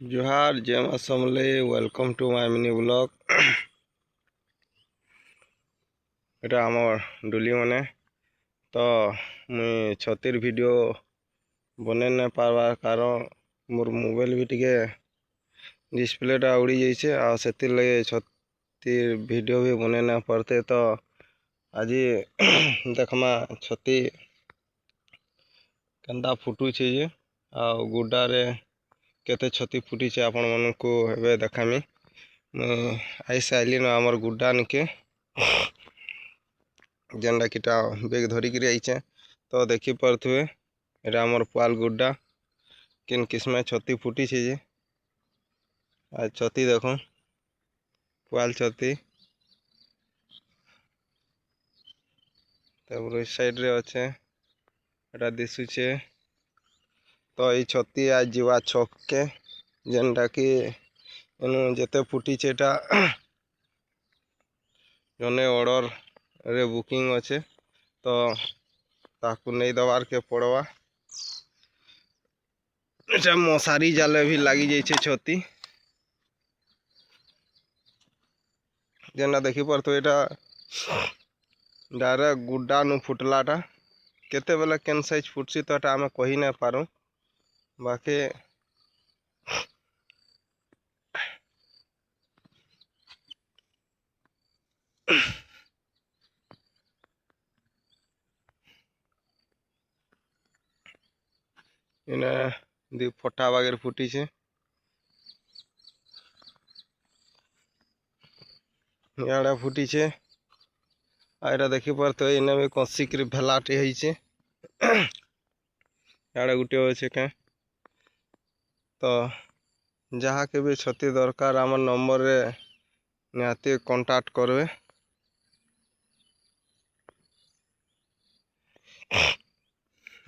जोहार जय मां Samalei welcome to my mini blog. এটা আমার ডুলি মানে তো মুই ছতির ভিডিও বনাই না পারবার কারণ মোর মোবাইল भी টিকে ডিসপ্লেটা উড়ি যাইছে আর সেতির লাগে ছতির ভিডিও भी বনাই না পারতে। তো আজি দেখমা ছতি কেনতা ফুটুছে যে আর গুডারে केते छती फुटी छे आपण मन को हेबे देखामी। आई साइलिन आमर गुड्डा निके जेंडा किटा बेग धरी करी आइचे तो देखि परथुए एटा आमर पुआल गुड्डा किन किस्मे छती फुटी छे जे आ छती देखो पुआल छती तब साइड रे अच्छे एटा दिसुचे। तो ये छती आज जीवा छक के जेनटा कि एनु जेते फुटी एटा जने ऑर्डर रे बुकिंग अच्छे तो ताकू नहीं दबार के पड़वा। एटा मशारी जाले भी लगी जाइए छती जेना देखी पर तो एटा डायरेक्ट गुड्डा नु फुटलाटा केते बेले केन साइज फुटसी तो एटा आमे कही नहीं पारू बाकी इने दी फटा वगैरह फुटी छे याडा फुटी छे आइरा देखी पर तो इने भी कसिक भेलाटे है छे याडा गुटे अच्छे के तो जहाँ के भी छती दरकार आम नंबर रे निहाती कांटेक्ट करबे।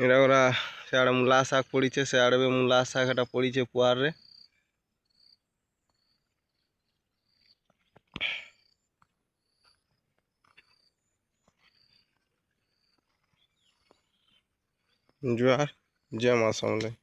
एरा गोरा सियाड़े मूला शाग पड़ी छे सियाड़े भी मूला शाग एटा पड़ी छे पुआर रे। जोहार जय मां समले।